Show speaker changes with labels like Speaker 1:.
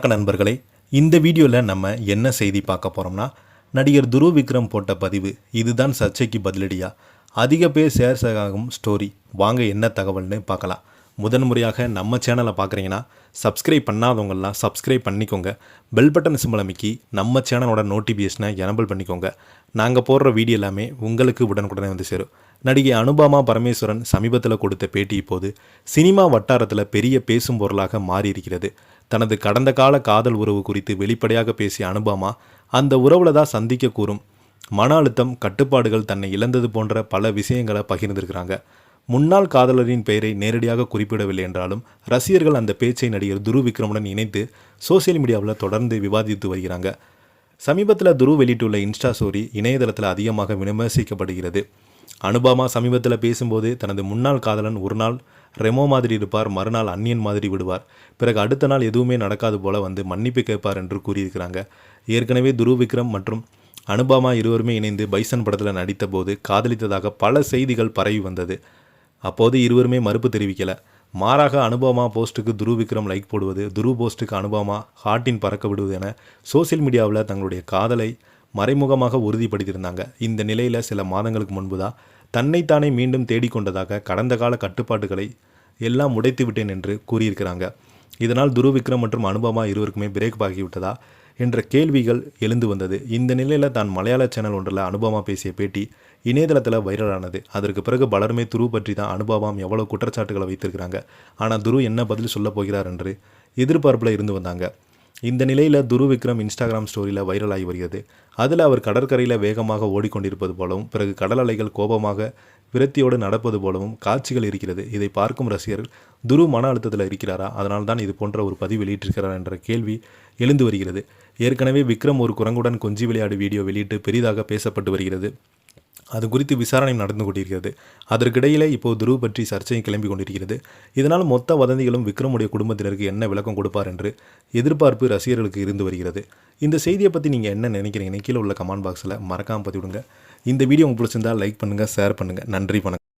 Speaker 1: வணக்கம் நண்பர்களே, இந்த வீடியோவில் நம்ம என்ன செய்தி பார்க்க போகிறோம்னா, நடிகர் துருவ் விக்ரம் போட்ட பதிவு இதுதான் சர்ச்சைக்கு பதிலடியா? அதிக பேர் ஷேர்ஸ் ஆகும் ஸ்டோரி. வாங்க என்ன தகவல்னு பார்க்கலாம். முதன்முறையாக நம்ம சேனலை பார்க்குறீங்கன்னா சப்ஸ்கிரைப் பண்ணாதவங்கெல்லாம் சப்ஸ்கிரைப் பண்ணிக்கோங்க. பெல் பட்டன் சிம்பல் அமைக்கி நம்ம சேனலோட நோட்டிஃபிகேஷனை எனபிள் பண்ணிக்கோங்க. நாங்கள் போடுற வீடியோ எல்லாமே உங்களுக்கு உடனுக்குடனே வந்து சேரும். நடிகை அனுபமா பரமேஸ்வரன் சமீபத்தில் கொடுத்த பேட்டி இப்போது சினிமா வட்டாரத்தில் பெரிய பேசும் பொருளாக மாறியிருக்கிறது. தனது கடந்த கால காதல் உறவு குறித்து வெளிப்படையாக பேசிய அனுபமா அந்த உறவுல தான் சந்திக்க கூறும் மன அழுத்தம், கட்டுப்பாடுகள், தன்னை இழந்தது போன்ற பல விஷயங்களை பகிர்ந்திருக்கிறாங்க. முன்னாள் காதலரின் பெயரை நேரடியாக குறிப்பிடவில்லை என்றாலும் ரசிகர்கள் அந்த பேச்சை நடிகர் துருவ் விக்ரமுடன் இணைத்து சோசியல் மீடியாவில் தொடர்ந்து விவாதித்து வருகிறாங்க. சமீபத்தில் துருவ் வெளியிட்டுள்ள இன்ஸ்டா ஸ்டோரி இணையதளத்தில் அதிகமாக விமர்சிக்கப்படுகிறது. அனுபமா சமீபத்தில் பேசும்போது தனது முன்னாள் காதலன் ஒரு நாள் ரெமோ மாதிரி இருப்பார், மறுநாள் அந்நியன் மாதிரி விடுவார், பிறகு அடுத்த நாள் எதுவுமே நடக்காது போல வந்து மன்னிப்பு கேட்பார் என்று கூறியிருக்கிறாங்க. ஏற்கனவே துருவ் விக்ரம் மற்றும் அனுபமா இருவருமே இணைந்து பைசன் படத்தில் நடித்த போது காதலித்ததாக பல செய்திகள் பரவி வந்தது. அப்போது இருவருமே மறுப்பு தெரிவிக்கல. மாறாக அனுபமா போஸ்ட்டுக்கு துருவ் விக்ரம் லைக் போடுவது, துருவ் போஸ்ட்டுக்கு அனுபமா ஹார்ட்டின் பறக்க விடுவது என சோசியல் மீடியாவில் தங்களுடைய காதலை மறைமுகமாக உறுதிப்படுத்தியிருந்தாங்க. இந்த நிலையில் சில மாதங்களுக்கு முன்பு தான் தன்னைத்தானே மீண்டும் தேடிக்கொண்டதாக, கடந்த கால கட்டுப்பாடுகளை எல்லாம் உடைத்து விட்டேன் என்று கூறியிருக்கிறாங்க. இதனால் துருவ் விக்ரம் மற்றும் அனுபமா இருவருக்குமே பிரேக் ஆகிவிட்டதா என்ற கேள்விகள் எழுந்து வந்தது. இந்த நிலையில் தான் மலையாள சேனல் ஒன்றில் அனுபமா பேசிய பேட்டி இணையதளத்தில் வைரலானது. அதற்கு பிறகு பலருமே துருவ் பற்றி தான் அனுபமா எவ்வளோ குற்றச்சாட்டுகளை வைத்திருக்கிறாங்க, ஆனால் துருவ் என்ன பதில் சொல்ல போகிறார் என்று எதிர்பார்ப்பில் இருந்து வந்தாங்க. இந்த நிலையில் துருவ் விக்ரம் இன்ஸ்டாகிராம் ஸ்டோரியில் வைரலாகி வருகிறது. அதில் அவர் கடற்கரையில் வேகமாக ஓடிக்கொண்டிருப்பது போலவும் பிறகு கடல் அலைகள் கோபமாக விரத்தியோடு நடப்பது போலவும் காட்சிகள் இருக்கிறது. இதை பார்க்கும் ரசிகர்கள் துருவ் மன அழுத்தத்தில் இருக்கிறாரா, அதனால் தான் இது போன்ற ஒரு பதிவு வெளியிட்டிருக்கிறார் என்ற கேள்வி எழுந்து வருகிறது. ஏற்கனவே விக்ரம் ஒரு குரங்குடன் கொஞ்சி விளையாடு வீடியோ வெளியிட்டு பெரிதாக பேசப்பட்டு வருகிறது. அது குறித்து விசாரணை நடந்து கொண்டிருக்கிறது. அதற்கிடையிலே இப்போது துருவ் பற்றி சர்ச்சையும் கிளம்பி கொண்டிருக்கிறது. இதனால் மொத்த வதந்திகளும் விக்ரமுடைய குடும்பத்தினருக்கு என்ன விளக்கம் கொடுப்பார் என்று எதிர்பார்ப்பு ரசிகர்களுக்கு இருந்து வருகிறது. இந்த செய்தியை பற்றி நீங்கள் என்ன நினைக்கிறீங்க? கீழே உள்ள கமெண்ட் பாக்ஸில் மறக்காமல் பதிவிடுங்க. இந்த வீடியோ உங்களுக்கு பிடிச்சிருந்தால் லைக் பண்ணுங்கள், ஷேர் பண்ணுங்கள். நன்றி, வணக்கம்.